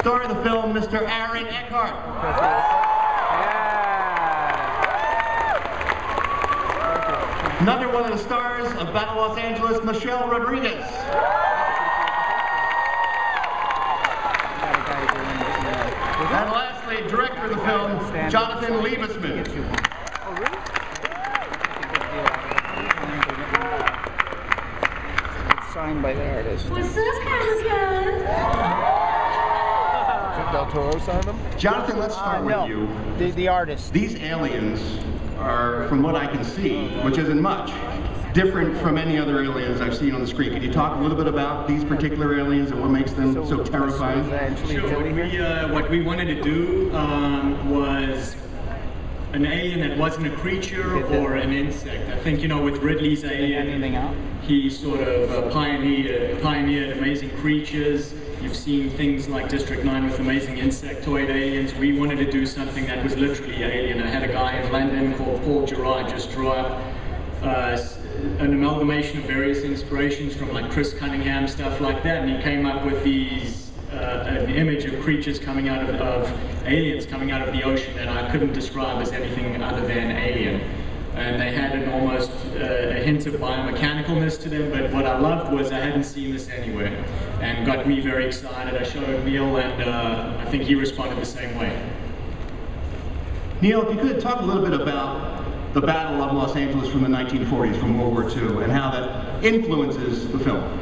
Star of the film, Mr. Aaron Eckhart. Another one of the stars of Battle Los Angeles, Michelle Rodriguez. And lastly, director of the film, Jonathon Liebesman. It's signed by the artist. What's this kind of Did Del Toro sign them? Jonathan, let's start with you. The artist. These aliens are, from what I can see, which isn't much, different from any other aliens I've seen on the screen. Can you talk a little bit about these particular aliens and what makes them so terrifying? Sure. What we wanted to do was an alien that wasn't a creature or an insect. I think, you know, with Ridley's Alien, he sort of pioneered amazing creatures. You've seen things like District 9 with amazing insectoid aliens. We wanted to do something that was literally alien. I had a guy in London called Paul Gerard just draw up an amalgamation of various inspirations from like Chris Cunningham, stuff like that, and he came up with these an image of creatures coming out of aliens coming out of the ocean that I couldn't describe as anything other than alien. And they had an almost a hint of biomechanicalness to them, but what I loved was I hadn't seen this anywhere, and got me very excited. I showed Neil, and I think he responded the same way. Neil, if you could talk a little bit about the Battle of Los Angeles from the 1940s, from World War II, and how that influences the film.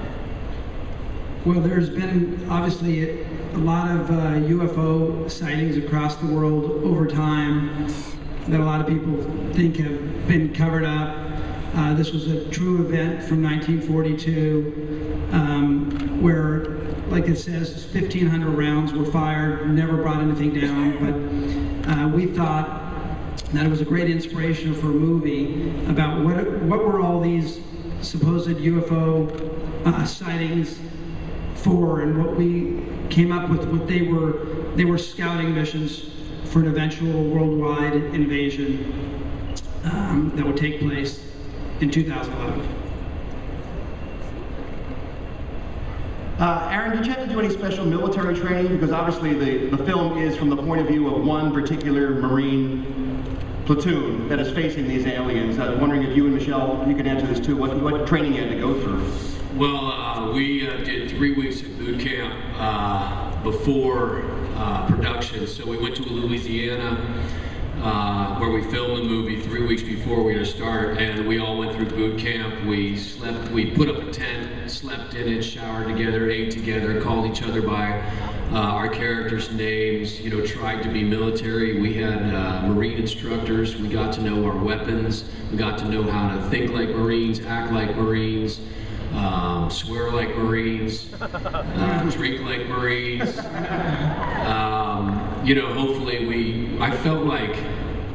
Well, there's been obviously a lot of UFO sightings across the world over time that a lot of people think have been covered up. This was a true event from 1942 where, like it says, 1,500 rounds were fired, never brought anything down, but we thought that it was a great inspiration for a movie about what were all these supposed UFO sightings for, and what we came up with, what they were scouting missions for an eventual worldwide invasion that would take place in 2011. Aaron, did you have to do any special military training? Because obviously the film is from the point of view of one particular Marine platoon that is facing these aliens. I was wondering if you and Michelle, you can answer this too, what training you had to go through? Well, we did 3 weeks of boot camp before production. So we went to Louisiana where we filmed the movie 3 weeks before we were to start, and we all went through boot camp. We slept, we put up a tent, slept in it, showered together, ate together, called each other by our characters' names, you know, tried to be military. We had Marine instructors. We got to know our weapons. We got to know how to think like Marines, act like Marines, swear like Marines, drink like Marines. You know, hopefully I felt like,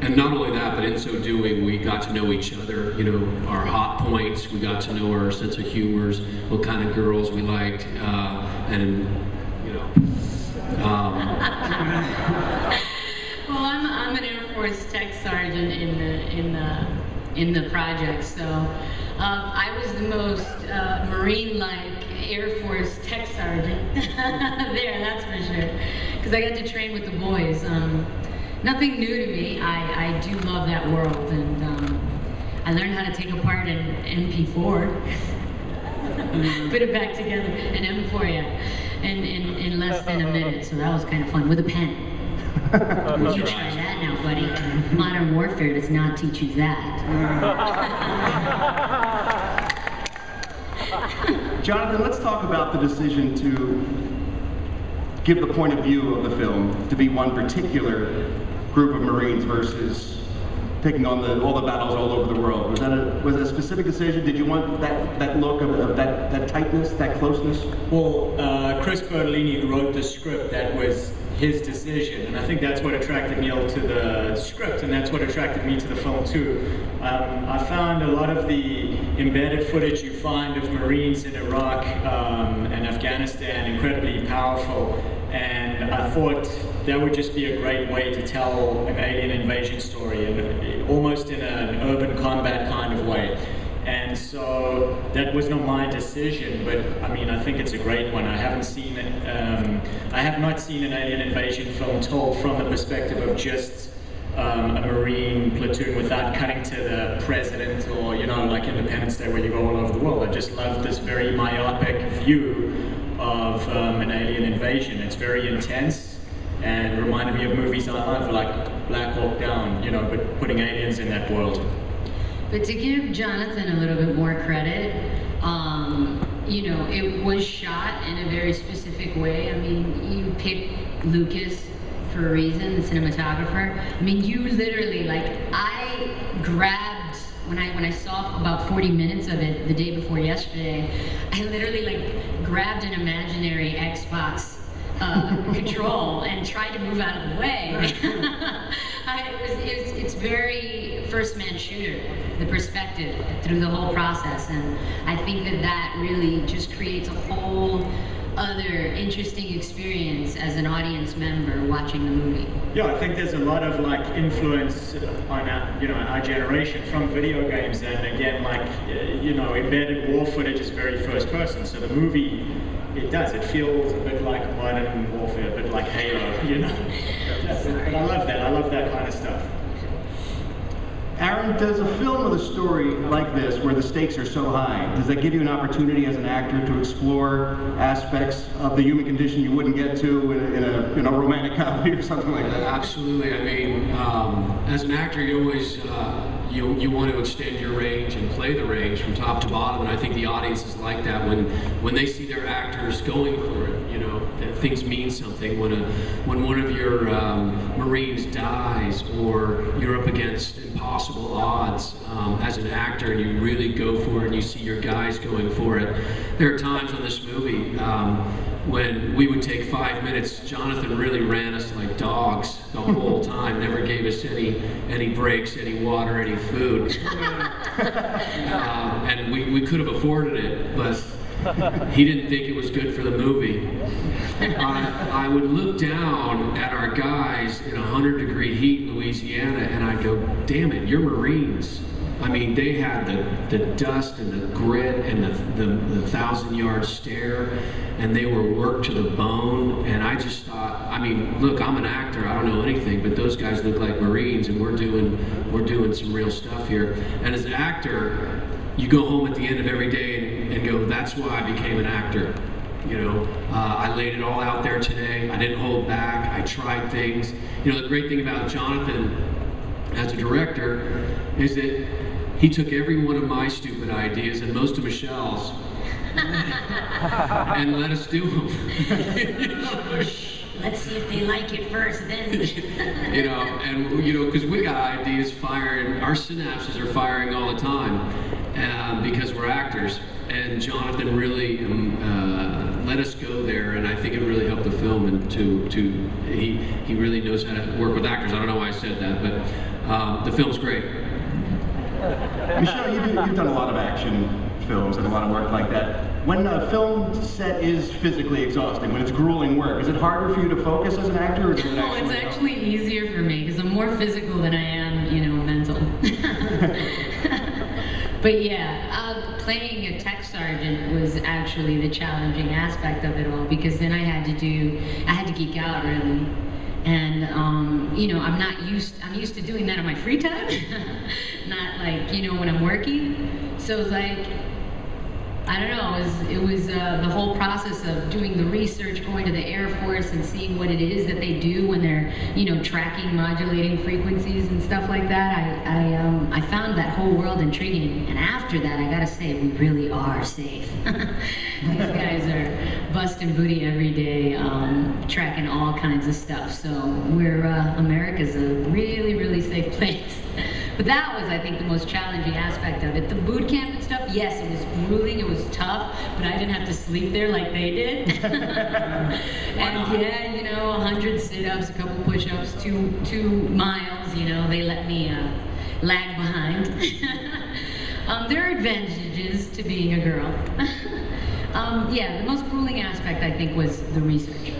and not only that, but in so doing, we got to know each other, you know, our hot points, we got to know our sense of humors, what kind of girls we liked, and, you know. Well, I'm an Air Force tech sergeant in the project, so I was the most Marine-like Air Force tech sergeant there, that's for sure, because I got to train with the boys. Nothing new to me. I do love that world, and I learned how to take apart an MP4, put it back together, an M4, yeah, in less than a minute. So that was kind of fun with a pen. Would you try that now, buddy? Modern warfare does not teach you that. Jonathan, let's talk about the decision to give the point of view of the film to be one particular group of Marines versus taking on all the battles all over the world. Was that a specific decision? Did you want that look of that tightness, that closeness? Well, Chris Bertolini wrote the script. That was his decision, and I think that's what attracted Neil to the script, and that's what attracted me to the film too. I found a lot of the embedded footage you find of Marines in Iraq and Afghanistan incredibly powerful, and I thought that would just be a great way to tell an alien invasion story, and almost in an urban combat kind of way. And so that was not my decision, but I mean, I think it's a great one. I haven't seen it, I have not seen an alien invasion film told from the perspective of just a Marine platoon without cutting to the president or, you know, like Independence Day where you go all over the world. I just love this very myopic view of an alien invasion. It's very intense and reminded me of movies I love, like Black Hawk Down, you know, but putting aliens in that world. But to give Jonathan a little bit more credit, you know, it was shot in a very specific way. I mean, you picked Lucas for a reason, the cinematographer. I mean, you literally, like, I grabbed, when I saw about 40 minutes of it the day before yesterday, I literally, like, grabbed an imaginary Xbox control and tried to move out of the way. It's very first-man shooter, the perspective through the whole process, and I think that really just creates a whole other interesting experience as an audience member watching the movie. Yeah, I think there's a lot of like influence on our, you know, our generation from video games, and again, like, you know, embedded war footage is very first person, so the movie, it feels a bit like modern warfare, a bit like Halo, you know. But I love that kind of stuff. Aaron, does a film with a story like this, where the stakes are so high, does that give you an opportunity as an actor to explore aspects of the human condition you wouldn't get to in a romantic comedy or something like that? Absolutely. I mean, as an actor, you always you want to extend your range and play the range from top to bottom, and I think the audience is like that when they see their actors going for it. You know, that things mean something. When one of your Marines dies, or you're up against impossible odds as an actor, and you really go for it, and you see your guys going for it. There are times on this movie when we would take 5 minutes. Jonathan really ran us like dogs the whole time, never gave us any breaks, any water, any food. And we could have afforded it, but he didn't think it was good for the movie. I would look down at our guys in 100-degree heat in Louisiana, and I'd go, damn it, you're Marines. I mean, they had the dust and the grit and the 1,000-yard stare, and they were worked to the bone. And I just thought, I mean, look, I'm an actor, I don't know anything, but those guys look like Marines, and we're doing some real stuff here. And as an actor, you go home at the end of every day and go, that's why I became an actor. You know, I laid it all out there today. I didn't hold back. I tried things. You know, the great thing about Jonathan as a director is that he took every one of my stupid ideas and most of Michelle's and let us do them. You know? Let's see if they like it first, then. You know, and you know, because we got ideas firing, our synapses are firing all the time because we're actors. And Jonathan really let us go there, and I think it really helped the film. And he really knows how to work with actors. I don't know why I said that, but the film's great. Michelle, you've done a lot of action films and a lot of work like that. When a film set is physically exhausting, when it's grueling work, is it harder for you to focus as an actor? Or does it No, it's actually easier for me because I'm more physical than I am, you know, mental. But yeah, playing a tech sergeant was actually the challenging aspect of it all, because then I had to geek out really. And you know, I'm used to doing that on my free time, not like, you know, when I'm working. So it's like, I don't know, it was the whole process of doing the research, going to the Air Force and seeing what it is that they do when they're, you know, tracking modulating frequencies and stuff like that. I found that whole world intriguing, and after that, I gotta say, we really are safe. These guys are busting booty every day, tracking all kinds of stuff. So America's a really, really safe place. But that was, I think, the most challenging aspect of it. The boot camp and stuff, yes, it was grueling, it was tough, but I didn't have to sleep there like they did. And yeah, you know, 100 sit-ups, a couple push-ups, 2 miles, you know, they let me lag behind. There are advantages to being a girl. Yeah, the most grueling aspect, I think, was the research.